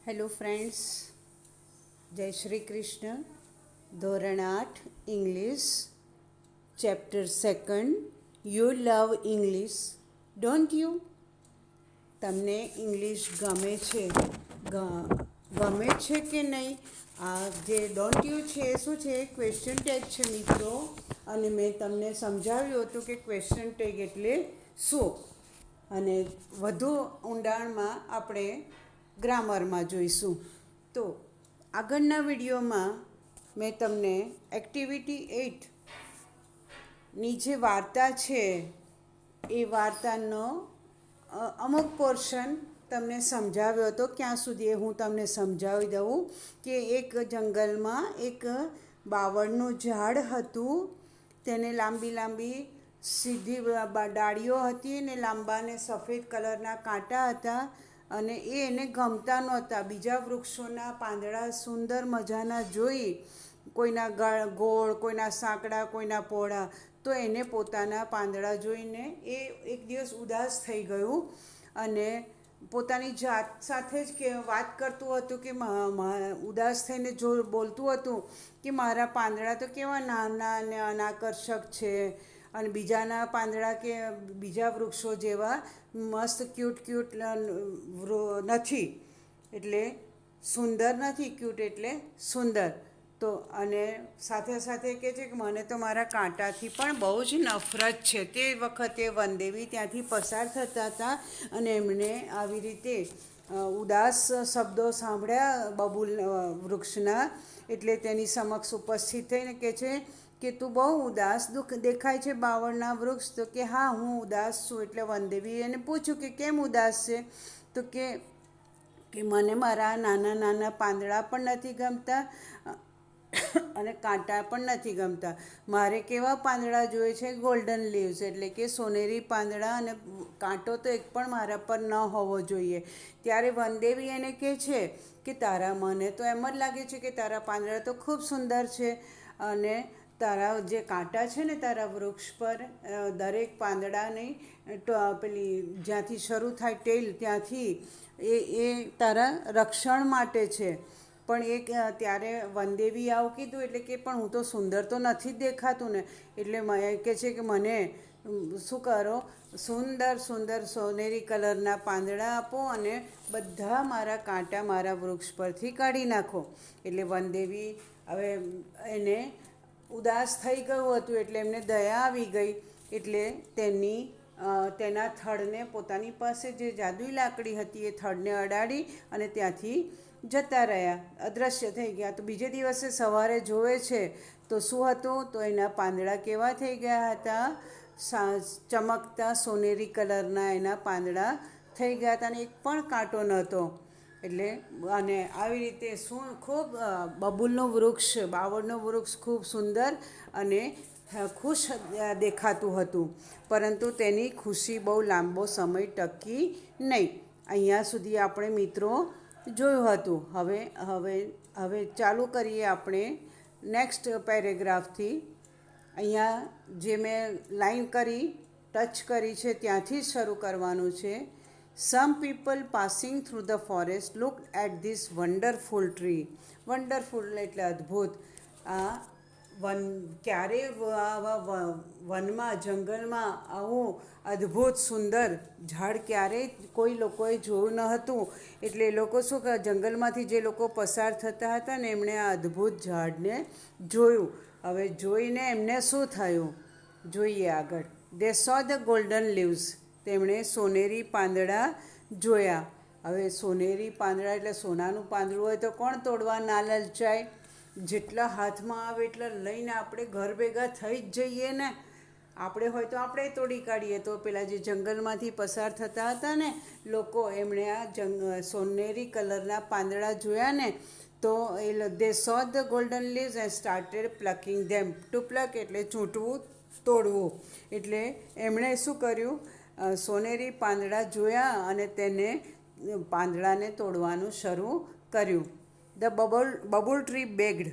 Hello friends, જય શ્રી કૃષ્ણ. ધોરણ 8 English, chapter 2. You love English, don't you? તમને ઇંગ્લિશ ગમે છે કે નહીં? આ જે ડોન્ટ યુ છે એ શું છે? ક્વેશ્ચન ટેગ છે મિત્રો. અને મેં તમને સમજાવ્યું હતું કે ક્વેશ્ચન ટેગ એટલે શું. અને વધુ ઊંડાણમાં આપણે ગ્રામરમાં જોઈશું. તો આગળના વિડીયોમાં મેં તમને એક્ટિવિટી 8ની જે વાર્તા છે એ વાર્તાનો અમુક પોર્શન તમને સમજાવ્યો હતો. ક્યાં સુધી હું તમને સમજાવી દઉં કે એક જંગલમાં એક બાવળનું ઝાડ હતું. તેને લાંબી લાંબી સીધી ડાળીઓ હતી ને લાંબા ને સફેદ કલરના કાંટા હતા. અને એને ગમતા નહોતા. બીજા વૃક્ષોના પાંદડા સુંદર મજાના જોઈ, કોઈના ગોળ, કોઈના સાંકડા, કોઈના પહોળા, તો એને પોતાના પાંદડા જોઈને એ એક દિવસ ઉદાસ થઈ ગયું અને પોતાની જાત સાથે જ વાત કરતું હતું કે ઉદાસ થઈને બોલતું હતું કે મારા પાંદડા તો કેવા નાના અને અનાકર્ષક છે, અને બીજાના પાંદડા કે બીજા વૃક્ષો જેવા મસ્ત ક્યુટ નથી, એટલે સુંદર નથી, ક્યુટ એટલે સુંદર. તો અને સાથે સાથે કહે છે કે મને તો મારા કાંટાથી પણ બહુ જ નફરત છે. તે વખતે વનદેવી ત્યાંથી પસાર થતા હતા અને એમણે આવી રીતે ઉદાસ શબ્દો સાંભળ્યા બબૂલ વૃક્ષના. એટલે તેની સમક્ષ ઉપસ્થિત થઈને કહે છે કે તું બહુ ઉદાસ દેખાય છે બાવળના વૃક્ષ. તો કે હા, હું ઉદાસ છું. એટલે વનદેવીએ એને પૂછ્યું કે કેમ ઉદાસ છે? તો કે મને મારા નાના નાના પાંદડા પણ નથી ગમતા અને કાંટા પણ નથી ગમતા. મારે કેવા પાંદડા જોઈએ છે? ગોલ્ડન લીવ્સ, એટલે કે સોનેરી પાંદડા, અને કાંટો તો એક પણ મારા પર ન હોવો જોઈએ. ત્યારે વનદેવી એને કહે છે કે મને તો એમ જ લાગે છે કે તારા પાંદડા તો ખૂબ સુંદર છે, અને તારા જે કાંટા છે ને તારા વૃક્ષ પર, દરેક પાંદડાની પેલી જ્યાંથી શરૂ થાય ટેલ ત્યાંથી એ તારા રક્ષણ માટે છે. પણ ત્યારે વનદેવી આવું કીધું એટલે કે પણ હું તો સુંદર તો નથી જ દેખાતું ને. એટલે કહે છે કે મને શું કરો, સુંદર સુંદર સોનેરી કલરના પાંદડા આપો અને બધા મારા કાંટા મારા વૃક્ષ પરથી કાઢી નાખો. એટલે વનદેવી હવે એને ઉદાસ થઈ ગયું હતું એટલે એમને દયા આવી ગઈ. એટલે તેના થડને, પોતાની પાસે જે જાદુઈ લાકડી હતી એ થડને અડાડી અને ત્યાંથી જતા રહ્યા, અદૃશ્ય થઈ ગયા. તો બીજે દિવસે સવારે જોવે છે તો શું હતું? તો એના પાંદડા કેવા થઈ ગયા હતા? ચમકતા સોનેરી કલરના એના પાંદડા થઈ ગયા હતા અને એક પણ કાંટો નહોતો. એટલે અને આવી રીતે ખૂબ બબૂલનું વૃક્ષ, બાવળનું વૃક્ષ ખૂબ સુંદર અને ખુશ દેખાતું હતું. પરંતુ તેની ખુશી બહુ લાંબો સમય ટકી નહીં. અહીંયા સુધી આપણે મિત્રો જોયું હતું. હવે ચાલુ કરીએ આપણે નેક્સ્ટ પેરેગ્રાફથી. અહીંયા જે મેં લાઈન ટચ કરી છે ત્યાંથી જ શરૂ કરવાનું છે. Some people passing through the forest look at this wonderful tree. Wonderful એટલે અદ્ભુત. ક્યારે આવા વનમાં, જંગલમાં આવું અદ્ભુત સુંદર ઝાડ ક્યારેય કોઈ લોકોએ જોયું ન હતું. એટલે એ લોકો શું કરે, જંગલમાંથી જે લોકો પસાર થતા હતા ને એમણે આ અદ્ભુત ઝાડને જોયું. હવે જોઈને એમને શું થયું જોઈએ આગળ. દે સો ધ ગોલ્ડન લીવ્સ. તેમણે સોનેરી પાંદડા જોયા. હવે સોનેરી પાંદડા એટલે સોનાનું પાંદડું હોય તો કોણ તોડવા ના લલચાય? જેટલા હાથમાં આવે એટલા લઈને આપણે ઘર ભેગા થઈ જ જઈએ ને. આપણે હોય તો આપણે તોડી કાઢીએ. તો પેલા જે જંગલમાંથી પસાર થતા હતા ને લોકો, એમણે આ સોનેરી કલરના પાંદડા જોયા ને, તો they saw the golden leaves and started plucking them. To pluck એટલે ચૂંટવું, તોડવું. એટલે એમણે શું કર્યું? સોનેરી પાંદડા જોયા અને તેને પાંદડાને તોડવાનું શરૂ કર્યું. The babul tree begged.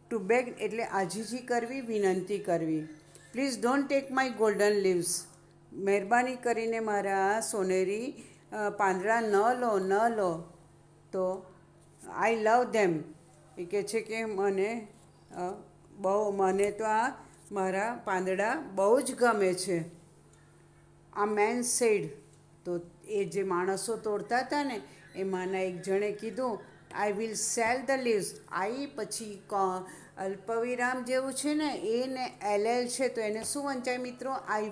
To beg એટલે આજીજી કરવી, વિનંતી કરવી. Please don't take my golden leaves. મહેરબાની કરીને મારા સોનેરી પાંદડા ન લો. તો આઈ લવ ધેમ. એ કહે છે કે મને તો આ મારા પાંદડા બહુ જ ગમે છે. આ મેન સેડ. તો એ જે માણસો તોડતા હતા ને એમાંના એક જણે કીધું, I will sell the leaves. I પછી અલ્પવિરામ જેવું છે ને એ ને એલ છે, તો એને શું વંચાય મિત્રો? I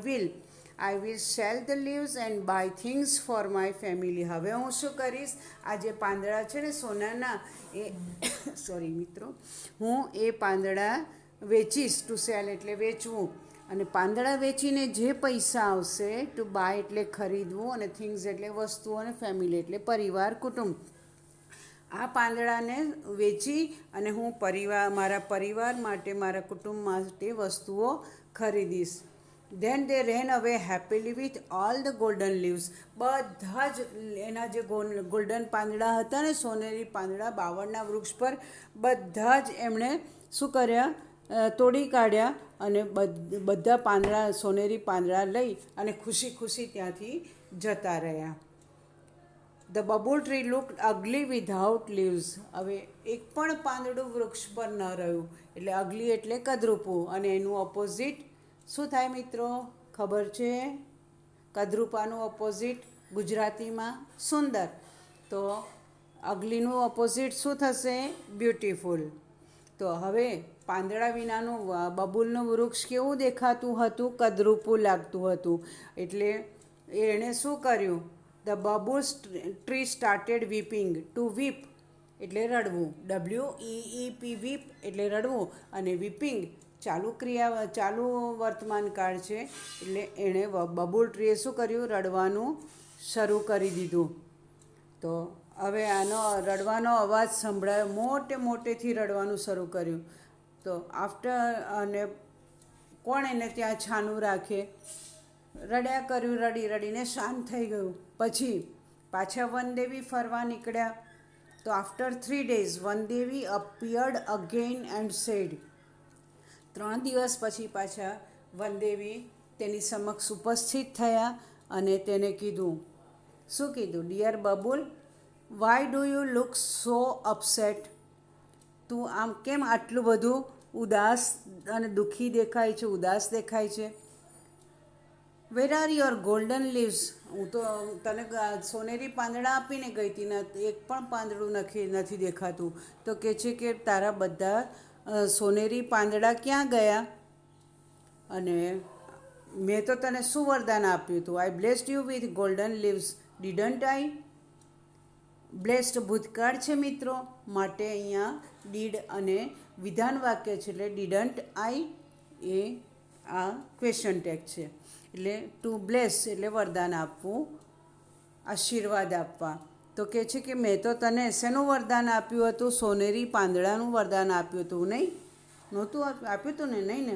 will sell the leaves and buy things for my family. હવે હું શું કરીશ? આ જે પાંદડા છે ને સોનાના એ સોરી મિત્રો, હું એ પાંદડા વેચીશ. ટુ સેલ એટલે વેચવું. અને પાંદડા વેચીને જે પૈસા આવશે, ટુ બાય એટલે ખરીદવું, અને થિંગ્સ એટલે વસ્તુઓ, અને ફેમિલી એટલે પરિવાર, કુટુંબ. આ પાંદડાને વેચી અને હું મારા પરિવાર માટે, મારા કુટુંબ માટે વસ્તુઓ ખરીદીશ. ધેન દે રેન અવે happily with all the golden leaves. બધા જ એના જે ગોલ્ડન પાંદડા હતા ને, સોનેરી પાંદડા બાવળના વૃક્ષ પર, બધા જ એમણે શું કર્યા? તોડી કાઢ્યા અને બધા પાંદડા, સોનેરી પાંદડા લઈ અને ખુશી ખુશી ત્યાંથી જતા રહ્યા. The babul tree look અગલી without leaves. હવે એક પણ પાંદડું વૃક્ષ પર ન રહ્યું. એટલે અગલી એટલે કદરૂપું, અને એનું ઓપોઝિટ શું થાય મિત્રો? ખબર છે? કદરૂપાનું ઓપોઝિટ ગુજરાતીમાં સુંદર. તો અગલીનું ઓપોઝિટ શું થશે? બ્યુટીફુલ. તો હવે પાંદડા વિનાનું બબૂલનું વૃક્ષ કેવું દેખાતું હતું? કદરૂપું લાગતું હતું. એટલે એણે શું કર્યું? The babul tree started weeping. To weep એટલે રડવું. WEEP વીપ એટલે રડવું, અને વીપિંગ ચાલુ વર્તમાન કાળ છે. એટલે એણે બબુલ ટ્રીએ શું કર્યું? રડવાનું શરૂ કરી દીધું. તો હવે આનો રડવાનો અવાજ સંભળાયો, મોટેથી રડવાનું શરૂ કર્યું. તો અને કોણ એને ત્યાં છાનું રાખે? રડ્યા કર્યું, રડીને શાંત થઈ ગયું. પછી પાછા વનદેવી ફરવા નીકળ્યા. તો after 3 days Vandevi appeared again and said. 3 દિવસ પછી પાછા વનદેવી તેની સમક્ષ ઉપસ્થિત થયા અને તેને કીધું. શું કીધું? Dear Babul, why do you look so upset? તું આમ કેમ આટલું બધું ઉદાસ અને દુઃખી દેખાય છે, ઉદાસ દેખાય છે? Where are your golden leaves? હું તો તને સોનેરી પાંદડા આપીને ગઈ હતી ને, એક પણ પાંદડું નથી દેખાતું. તો કહે છે કે તારા બધા સોનેરી પાંદડા ક્યાં ગયા? અને મેં તો તને શું વરદાન આપ્યું હતું? I blessed you with golden leaves, didn't I? Blessed ભૂતકાળ છે મિત્રો, માટે અહીંયા ડીડ અને વિધાન વાક્ય છે. એટલે ડીડન્ટ આઈ એ આ ક્વેશ્ચન ટેગ છે. એટલે ટુ બ્લેસ એટલે વરદાન આપવું, આશીર્વાદ આપવા. તો કહે છે કે મેં તો તને શેનું વરદાન આપ્યું હતું? સોનેરી પાંદડાનું વરદાન આપ્યું હતું, નહીં? નહોતું આપ્યું હતું ને? નહીં ને?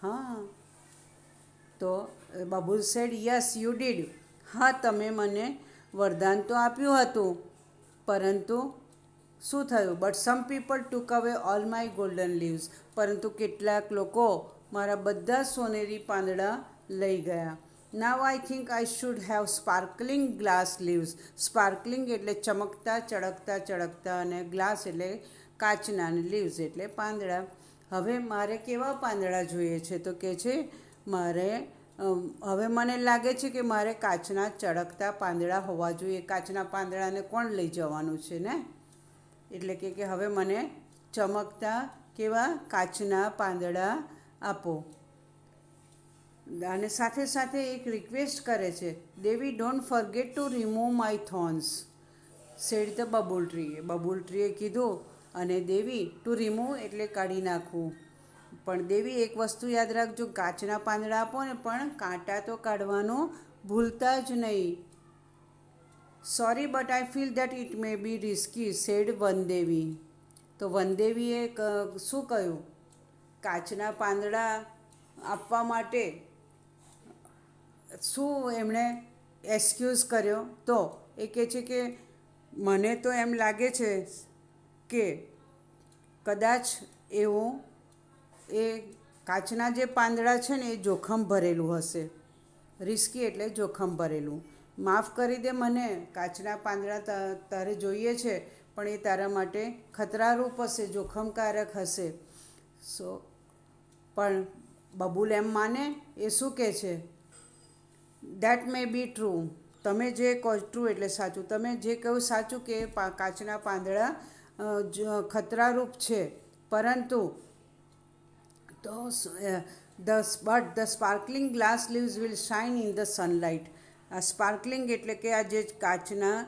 હા. તો Babul said, yes you did. હા, તમે મને વરદાન તો આપ્યું હતું, પરંતુ શું થયું? બટ સમ પીપલ ટુક અવે ઓલ માય ગોલ્ડન લીવ્સ. પરંતુ કેટલાક લોકો મારા બધા સોનેરી પાંદડા લઈ ગયા. Now I think I should have sparkling glass leaves. Sparkling એટલે ચમકતા, ચળકતા, અને ગ્લાસ એટલે કાચના, અને લીવ્સ એટલે પાંદડા. હવે મારે કેવા પાંદડા જોઈએ છે? તો કહે છે હવે મને લાગે છે કે મારે કાચના ચળકતા પાંદડા હોવા જોઈએ. કાચના પાંદડાને કોણ લઈ જવાનું છે ને? એટલે કે હવે મને ચમકતા કેવા કાચના પાંદડા આપો. અને સાથે સાથે એક રિક્વેસ્ટ કરે છે, Devi don't forget to remove my thorns, said the babul tree. Babul ટ્રીએ કીધું, અને દેવી ટુ રિમૂવ એટલે કાઢી નાખવું. પણ દેવી એક વસ્તુ યાદ રાખજો, કાચના પાંદડા આપો ને, પણ કાંટા તો કાઢવાનું ભૂલતા જ નહીં. Sorry but I feel that it may be risky, said Vandevi. તો વનદેવીએ શું કહ્યું? કાચના પાંદડા આપવા માટે શું એમણે એક્સક્યુઝ કર્યો? તો એ કહે છે કે મને તો એમ લાગે છે કે કદાચ એ કાચના જે પાંદડા છે ને એ જોખમ ભરેલું હશે. રિસ્કી એટલે જોખમ ભરેલું. માફ કરી દે મને, કાચના પાંદડા તારે જોઈએ છે, પણ એ તારા માટે ખતરારૂપ હશે, જોખમકારક હશે. પણ બબુલ એમ માને, એ શું કહે છે? That May be true. તમે જે કહો ટ્રુ એટલે સાચું, તમે જે કહ્યું સાચું કે કાચના પાંદડા ખતરારૂપ છે, પરંતુ but the sparkling glass leaves will shine in the sunlight. આ સ્પાર્કલિંગ એટલે કે આ જે કાચના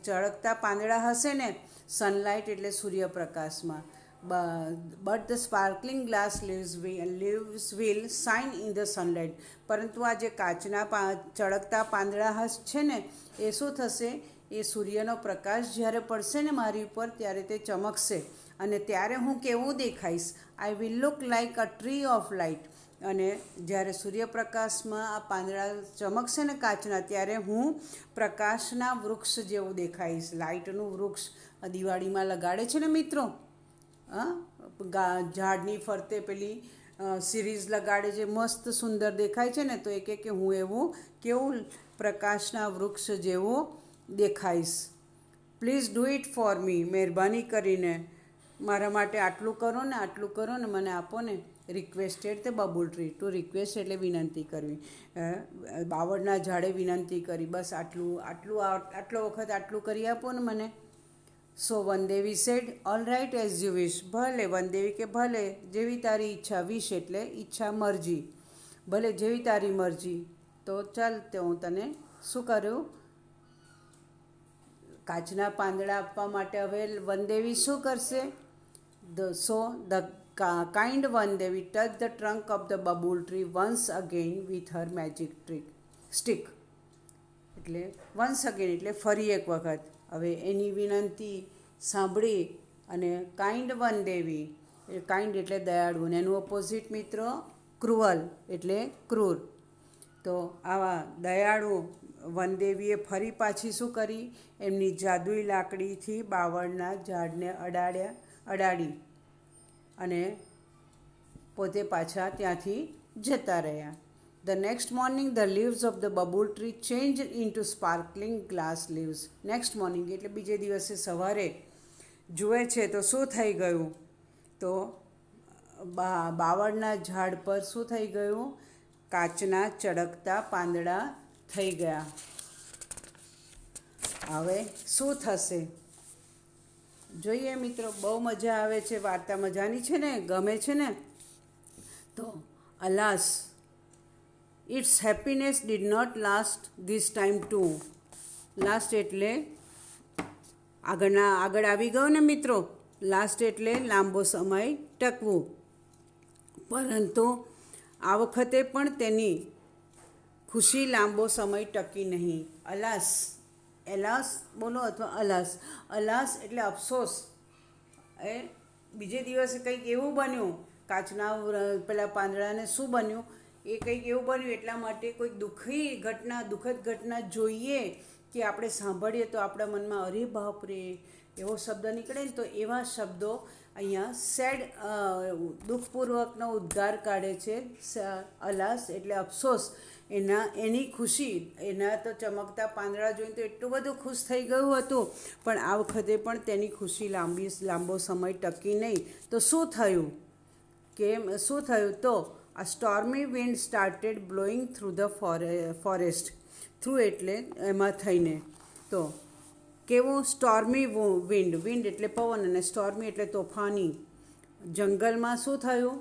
ચળકતા પાંદડા હશે ને, સનલાઇટ એટલે સૂર્યપ્રકાશમાં. But the sparkling glass leaves will shine in the sunlight. પરંતુ આ જે કાચના ચળકતા પાંદડા છે ને, એ શું થશે? એ સૂર્યનો પ્રકાશ જ્યારે પડશે ને મારી ઉપર, ત્યારે તે ચમકશે, અને ત્યારે હું કેવું દેખાઈશ? I will look like a tree of light. અને જ્યારે સૂર્યપ્રકાશમાં આ પાંદડા ચમકશે ને કાચના, ત્યારે હું પ્રકાશના વૃક્ષ જેવું દેખાઈશ. લાઇટનું વૃક્ષ દિવાળીમાં લગાડે છે ને મિત્રો, ઝાડની ફરતે પેલી સિરીઝ લગાડે છે, મસ્ત સુંદર દેખાય છે ને. તો એ કે હું એવું કેવું પ્રકાશના વૃક્ષ જેવું દેખાઈશ. Please do it for me. મહેરબાની કરીને મારા માટે આટલું કરો ને, આટલું કરો ને, મને આપો ને. Requested the babul tree. Two request એટલે વિનંતી કરવી. બાવળના ઝાડે વિનંતી કરી, બસ આટલો વખત આટલું કરી આપો ને મને. So Vandevi said, all right as you wish. ભલે વનદેવી કે ભલે, જેવી તારી ઈચ્છા. વિશ એટલે ઈચ્છા, મરજી. ભલે જેવી તારી મરજી. તો ચાલ, તે હું તને શું કર્યું? કાચના પાંદડા આપવા માટે હવે વનદેવી શું કરશે? The kind Vandevi touch the trunk of the babul tree once again with her magic stick. એટલે વન્સ અગેન એટલે ફરી એક વખત. હવે એની વિનંતી સાંભળી અને કાઇન્ડ વનદેવી, કાઇન્ડ એટલે દયાળુ, અને એનું ઓપોઝિટ મિત્રો ક્રુઅલ એટલે ક્રૂર. તો આવા દયાળુ વનદેવીએ ફરી પાછી શું કરી? એમની જાદુઈ લાકડીથી બાવળના ઝાડને અડાડી અને પોતે પાછા ત્યાંથી જતા રહ્યા. The next morning the leaves of the bubble tree changed into sparkling glass leaves. Next morning એટલે બીજે દિવસે સવારે જુએ છે તો શું થઈ ગયું? તો બાવળના ઝાડ પર શું થઈ ગયું? કાચના ચળકતા પાંદડા થઈ ગયા. હવે શું થશે જોઈએ મિત્રો. બહુ મજા આવે છે, વાર્તા મજાની છે ને, ગમે છે ને. તો alas, its happiness did not last this time too. Last એટલે આગળ આવી ગયો ને મિત્રો. લાસ્ટ એટલે લાંબો સમય ટકવું. પરંતુ આ વખતે પણ તેની ખુશી લાંબો સમય ટકી નહીં. એલાસ બોલો અથવા અલાસ એટલે અફસોસ. બીજે દિવસે કંઈક એવું બન્યું, કાચના પેલા પાંદડાને શું બન્યું? એ કંઈક એવું બન્યું, એટલા માટે કોઈક દુઃખદ ઘટના જોઈએ કે આપણે સાંભળીએ તો આપણા મનમાં અરે બાપ રે એવો શબ્દ નીકળે ને. તો એવા શબ્દો અહીંયા સેડ, દુઃખપૂર્વકનો ઉદ્ગાર કાઢે છે. અલાસ એટલે અફસોસ. એની ખુશી, એના તો ચમકતા પાંદડા જોઈને તો એટલું બધું ખુશ થઈ ગયું હતું, પણ આ વખતે પણ તેની ખુશી લાંબો સમય ટકી નહીં. તો શું થયું? તો a stormy wind started blowing through the forest. Through એટલે એમાં થઈને. તો કેવું સ્ટોર્મી વિન્ડ એટલે પવન, અને સ્ટોર્મી એટલે તોફાની. જંગલમાં શું થયું?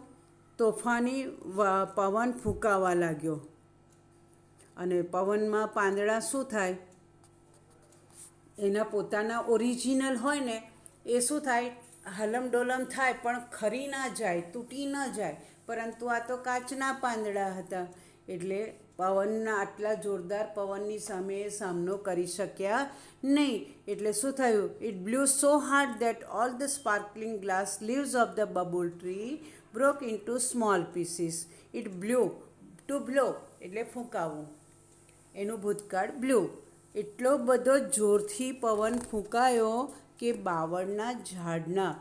તોફાની પવન ફૂંકાવા લાગ્યો. અને પવનમાં પાંદડા શું થાય? એના પોતાના ઓરિજિનલ હોય ને, એ શું થાય? હલમડોલમ થાય, પણ ખરી ના જાય, તૂટી ન જાય. પરંતુ આ તો કાચના પાંદડા હતા, એટલે પવનના આટલા જોરદાર પવનની સામે સામનો કરી શક્યા નહીં. એટલે શું થયું? It blew so hard that all the sparkling glass leaves of the babul tree broke into small pieces. It blew, to blow એટલે ફૂંકાવું, એનું ભૂતકાળ બ્લુ. એટલો બધો જોરથી પવન ફૂંકાયો કે બાવળના ઝાડના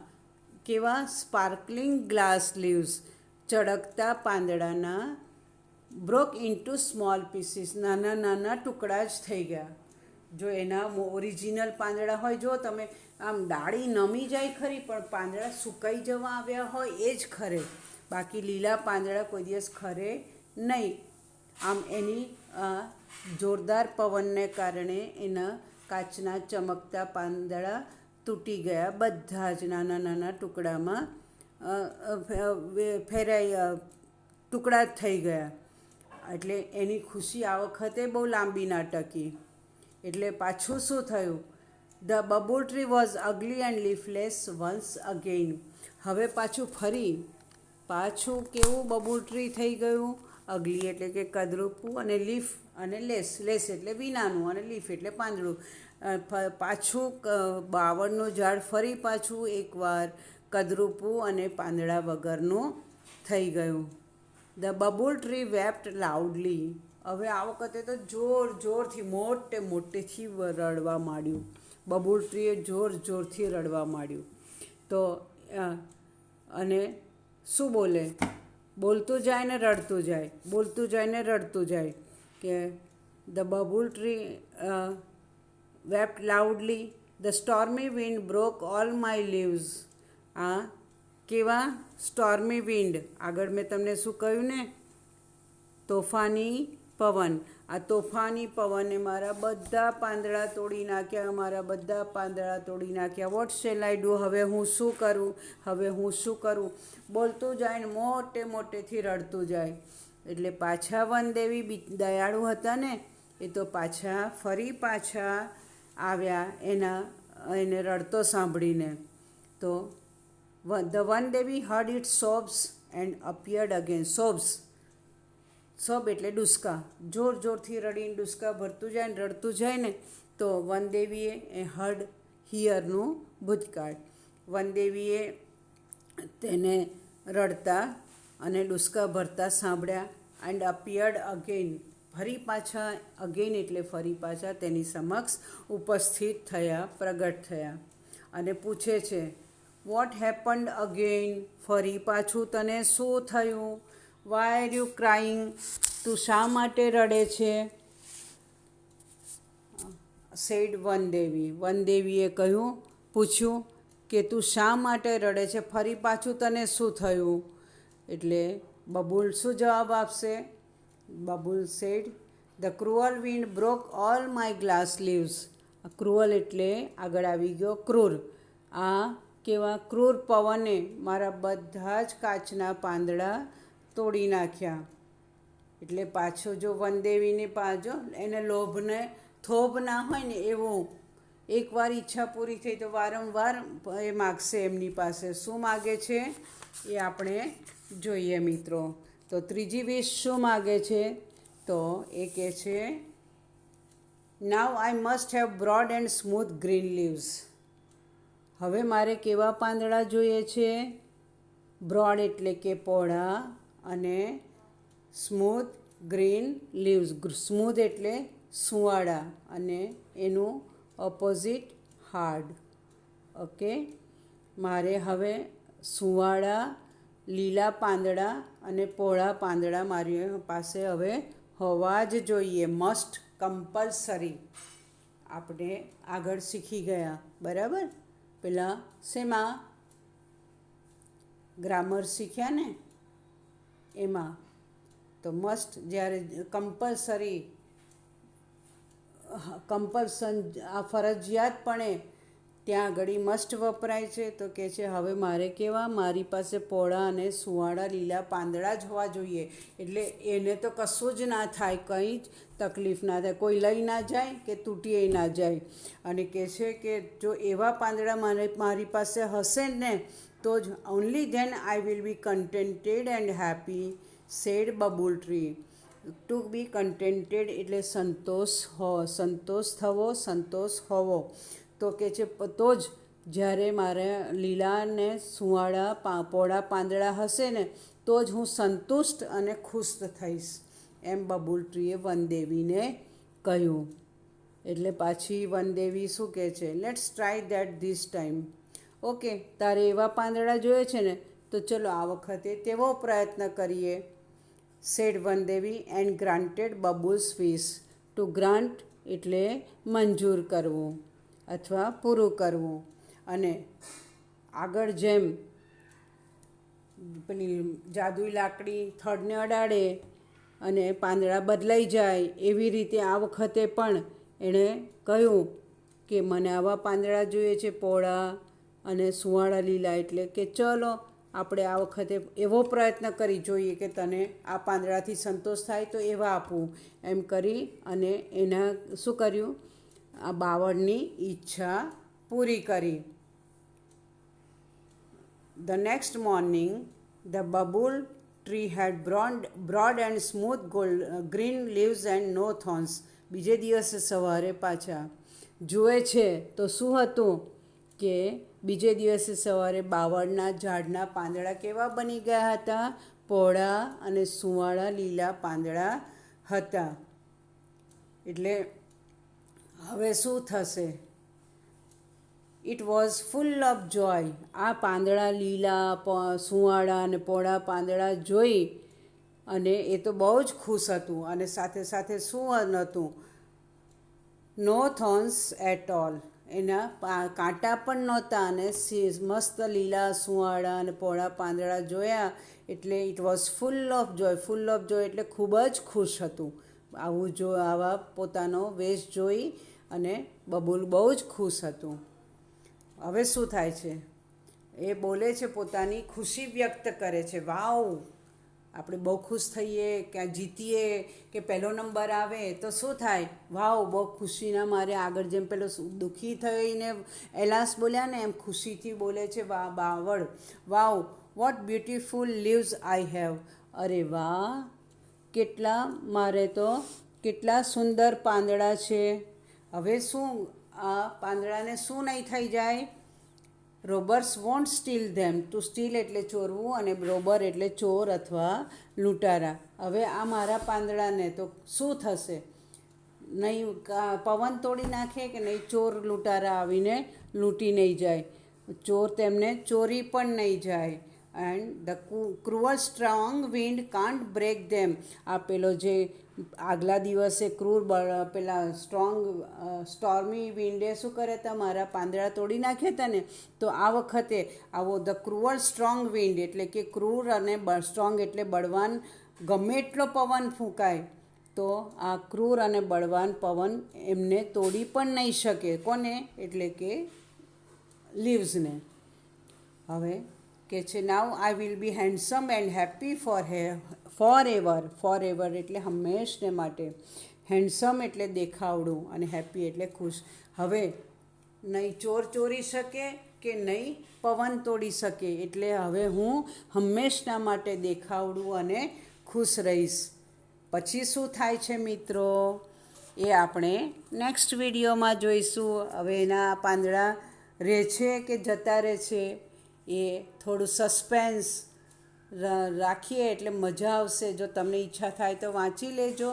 કેવા સ્પાર્કલિંગ ગ્લાસ લીવ્સ, ચળકતા પાંદડાના બ્રોક ઇન્ટુ સ્મોલ પીસીસ, નાના નાના ટુકડા જ થઈ ગયા. જો એના ઓરિજિનલ પાંદડા હોય, જો તમે આમ ડાળી નમી જાય ખરી, પણ પાંદડા સુકાઈ જવા આવ્યા હોય એ જ ખરે, બાકી લીલા પાંદડા કોઈ દિવસ ખરે નહીં. આમ એની જોરદાર પવનને કારણે એના કાચના ચમકતા પાંદડા તૂટી ગયા, બધા જ નાના નાના ટુકડામાં ટુકડા જ થઈ ગયા. એટલે એની ખુશી આ વખતે બહુ લાંબી ના ટકી. એટલે પાછું શું થયું? The babul tree was ugly and leafless once again. હવે પાછું કેવું બબુલ ટ્રી થઈ ગયું? અગલી એટલે કે કદરૂપું, અને લીફ અને લેસ એટલે વિનાનું, અને લીફ એટલે પાંદડું. પાછું બાવળનું ઝાડ ફરી પાછું એકવાર કદરૂપું અને પાંદડા વગરનું થઈ ગયું. The babul tree wept loudly. હવે આ વખતે તો જોરથી મોટેથી રડવા માંડ્યું. બબુલ ટ્રીએ જોરથી રડવા માંડ્યું. તો અને શું બોલે? બોલતું જાય ને રડતું જાય, બોલતું જાય ને રડતું જાય. કે the babul tree wept loudly, the stormy wind broke all my leaves. આ કેવા સ્ટોર્મી વિન્ડ? આગળ મેં તમને શું કહ્યું ને? તોફાની પવન. આ તોફાની પવને મારા બધા પાંદડા તોડી નાખ્યા, મારા બધા પાંદડા તોડી નાખ્યા. What shall I do? હવે હું શું કરું? બોલતું જાય ને મોટેથી રડતું જાય. એટલે પાછા વનદેવી દયાળુ હતા ને, એ તો ફરી પાછા આવ્યા એને રડતો સાંભળીને. તો the Vandevi heard it sobs and appeared again. Sob એટલે ડુસકા. જોરથી રડીને ડુસકા ભરતું જાય ને રડતું જાય ને, તો વનદેવીએ હર્ડ હિયરનું ભૂતકાળ. વનદેવીએ તેને રડતા અને ડુસકા ભરતા સાંભળ્યા. એન્ડ અપિયર્ડ અગેન, ફરી પાછા તેની સમક્ષ ઉપસ્થિત થયા, પ્રગટ થયા. અને પૂછે છે, વોટ હેપન્ડ અગેન? ફરી પાછું તને શું થયું? Why are you crying? તું શા માટે રડે છે? સેડ વનદેવીએ પૂછ્યું કે તું શા માટે રડે છે? ફરી પાછું તને શું થયું? એટલે બબુલ શું જવાબ આપશે? Babul said, the cruel wind broke all my glass leaves. Cruel એટલે આગળ આવી ગયો ક્રૂર. આ કેવા ક્રૂર પવને મારા બધા જ કાચના પાંદડા તોડી નાખ્યા. એટલે પાછો જો વનદેવીને એને લોભને થોભ ના હોય ને એવું, એકવાર ઈચ્છા પૂરી થઈ તો વારંવાર એ માગશે એમની પાસે. શું માગે છે એ આપણે જોઈએ મિત્રો. તો ત્રીજી વિશ શું માગે છે? તો એ કહે છે, now I must have broad and smooth green leaves. હવે મારે કેવા પાંદડા જોઈએ છે? બ્રોડ એટલે કે પહોળા, અને સ્મૂથ ગ્રીન લીવ્સ. સ્મૂથ એટલે સુંવાળા, અને એનું ઓપોઝિટ હાર્ડ. ઓકે, મારે હવે સુંવાળા લીલા પાંદડા અને પહોળા પાંદડા મારી પાસે હવે હોવા જ જોઈએ. Must, compulsory. આપણે આગળ શીખી ગયા, બરાબર? પેલા શેમાં ગ્રામર શીખ્યા ને એમાં. તો મસ્ટ જ્યારે કમ્પલશન આ ફરજિયાતપણે ત્યાં આગળ મસ્ટ વપરાય છે. તો કહે છે હવે મારે મારી પાસે પહોળા અને સુંવાળા લીલા પાંદડા જ હોવા જોઈએ. એટલે એને તો કશું જ ના થાય, કંઈ જ તકલીફ ના થાય, કોઈ લઈ ના જાય કે તૂટી ના જાય. અને કહે છે કે જો એવા પાંદડા મારી પાસે હશે ને, તો જ only then I will be contented and happy, said babul tree. To be contented એટલે સંતોષ થવો, સંતોષ હોવો. તો કે છે તો જ જ્યારે મારા લીલા ને સુંવાળા પહોળા પાંદડા હશે ને, તો જ હું સંતુષ્ટ અને ખુશ થઈશ, એમ બબુલ ટ્રીએ વનદેવીને કહ્યું. એટલે પાછી વનદેવી શું કહે છે? Let's try that this time. Okay, તારે એવા પાંદડા જોઈએ છે ને, તો ચલો આ વખતે તેવો પ્રયત્ન કરીએ, said Vandevi. And granted babul's wish. To grant એટલે મંજૂર કરવું અથવા પૂરું કરવું. અને આગળ જેમ પેલી જાદુઈ લાકડી થડને અડાડે અને પાંદડા બદલાઈ જાય, એવી રીતે આ વખતે પણ એણે કહ્યું કે મને આવા પાંદડા જોઈએ છે, પહોળા અને સુંવાળા લીલા. એટલે કે ચલો આપણે આ વખતે એવો પ્રયત્ન કરી જોઈએ કે તને આ પાંદડાથી સંતોષ થાય તો એવા આપવું. એમ કરી અને એના શું કર્યું, આ બાવળની ઈચ્છા પૂરી કરી. The next morning, the bubble tree had broad and smooth green leaves and no thorns. બીજે દિવસે સવારે પાછા જુએ છે તો શું હતું કે બીજે દિવસે સવારે બાવળના ઝાડના પાંદડા કેવા બની ગયા હતા, પહોળા અને સુંવાળા લીલા પાંદડા હતા. એટલે હવે શું થશે? It was full of joy. આ પાંદડા લીલા, સુંવાળા અને પહોળા પાંદડા જોઈ અને એ તો બહુ જ ખુશ હતું. અને સાથે સાથે શું નહોતું? નો થોર્ન્સ એટ ઓલ. એના કાંટા પણ નહોતા. અને મસ્ત લીલા, સુંવાળા અને પહોળા પાંદડા જોયા એટલે it was full of joy. Full of joy એટલે ખૂબ જ ખુશ હતું. આવા પોતાનો વેશ જોઈ અને બબુલ બહુ જ ખુશ હતું. હવે શું થાય છે? એ બોલે છે, પોતાની ખુશી વ્યક્ત કરે છે. વાવ, આપણે બહુ ખુશ થઈએ, ક્યાં જીતીએ કે પહેલો નંબર આવે તો શું થાય? વાવ, બહુ ખુશીના મારે આગળ જેમ પેલો દુઃખી થઈને એલાસ બોલ્યા ને એમ ખુશીથી બોલે છે બાવળ. Wow, what beautiful leaves I have. અરે વાહ, કેટલા સુંદર પાંદડા છે. હવે શું, આ પાંદડાને શું નહીં થઈ જાય? રોબર્સ વોન્ટ સ્ટીલ ધેમ. ટુ સ્ટીલ એટલે ચોરવું અને રોબર એટલે ચોર અથવા લૂંટારા. હવે આ મારા પાંદડાને તો શું થશે? નહીં પવન તોડી નાખે કે નહીં ચોર લૂંટારા આવીને લૂંટી નહીં જાય, ચોર તેમને ચોરી પણ નહીં જાય. And the cruel strong wind can't break them. આ પેલો જે આગલા દિવસે પેલા સ્ટોર્મી વિન્ડે શું કરે હતા? મારા પાંદડા તોડી નાખ્યા હતા ને. તો આ વખતે આવો ધ ક્રુઅલ સ્ટ્રોંગ વિન્ડ એટલે કે ક્રૂર અને સ્ટ્રોંગ એટલે બળવાન, ગમે એટલો પવન ફૂંકાય તો આ ક્રૂર અને બળવાન પવન એમને તોડી પણ નહીં શકે. કોને? એટલે કે લીવ્સને. હવે કે છે, now I will be handsome and happy for ever એટલે હંમેશને માટે. હેન્ડસમ એટલે દેખાવડું અને હેપી એટલે ખુશ. હવે નહીં ચોર ચોરી શકે કે નહીં પવન તોડી શકે. એટલે હવે હું હંમેશના માટે દેખાવડું અને ખુશ રહીશ. પછી શું થાય છે મિત્રો, એ આપણે નેક્સ્ટ વિડીયોમાં જોઈશું. હવે એના પાંદડા રહે છે કે જતા રહે છે એ થોડું સસ્પેન્સ રાખીએ એટલે મજા આવશે. જો તમને ઈચ્છા થાય તો વાંચી લેજો,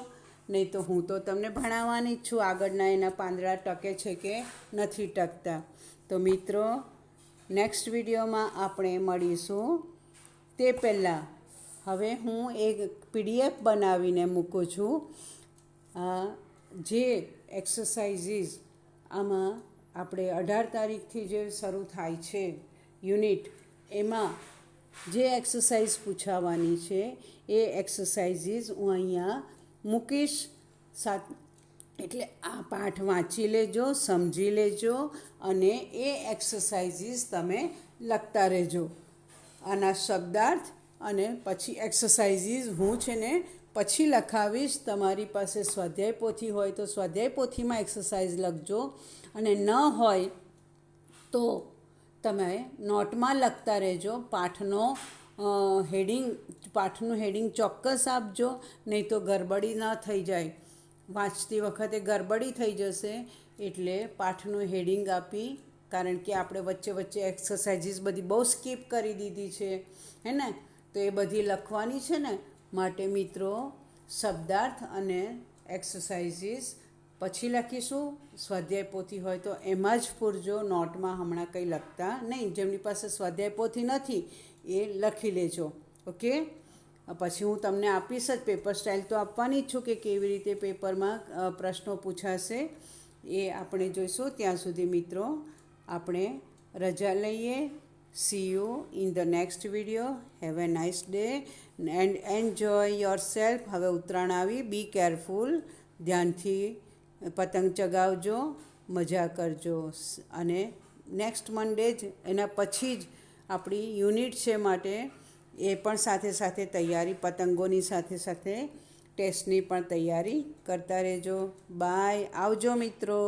નહીં તો હું તો તમને ભણાવવાની જ છું આગળના એના પાંદડા ટકે છે કે નથી ટકતા. તો મિત્રો, નેક્સ્ટ વિડીયોમાં આપણે મળીશું. તે પહેલાં હવે હું એક PDF બનાવીને મૂકું છું. જે એક્સરસાઇઝીસ આમાં આપણે 18 તારીખથી જે શરૂ થાય છે યુનિટ, એમાં જે એક્સરસાઇઝ પૂછાવાની છે એ એક્સરસાઇઝીસ હું અહીંયા મૂકીશ. એટલે આ પાઠ વાંચી લેજો, સમજી લેજો અને એ એક્સરસાઇઝીસ તમે લખતા રહેજો. આના શબ્દાર્થ અને પછી એક્સરસાઇઝીસ હું છે ને પછી લખાવીશ. તમારી પાસે સ્વાધ્યાય પોથી હોય તો સ્વાધ્યાય પોથીમાં એક્સરસાઇઝ લખજો, અને ન હોય તો તમે નોટમાં લખતા રહેજો. પાઠનું હેડિંગ ચોક્કસ આપજો, નહીં તો ગરબડી ન થઈ જાય. વાંચતી વખતે ગરબડી થઈ જશે. એટલે પાઠનું હેડિંગ આપી, કારણ કે આપણે વચ્ચે વચ્ચે એક્સરસાઇઝીસ બધી બહુ સ્કીપ કરી દીધી છે હે ને, તો એ બધી લખવાની છે ને. માટે મિત્રો, શબ્દાર્થ અને એક્સરસાઇઝીસ પછી લખીશું. સ્વાધ્યાય પોથી હોય તો એમાં જ પૂરજો, નોટમાં હમણાં કંઈ લખતા નહીં. જેમની પાસે સ્વાધ્યાય પોથી નથી એ લખી લેજો. ઓકે, પછી હું તમને આપીશ જ, પેપર સ્ટાઇલ તો આપવાની જ છું કે કેવી રીતે પેપરમાં પ્રશ્નો પૂછાશે એ આપણે જોઈશું. ત્યાં સુધી મિત્રો આપણે રજા લઈએ. C you in the next video. Have a nice day and enjoy your self. હવે ઉત્તરાયણ આવી, બી કેરફુલ, ધ્યાનથી પતંગ ચગાવજો, મજા કરજો. અને નેક્સ્ટ મન્ડે જ એના પછી જ આપણી યુનિટ છે, માટે એ પણ સાથે સાથે તૈયારી, પતંગોની સાથે સાથે ટેસ્ટની પણ તૈયારી કરતા રહેજો. બાય, આવજો મિત્રો.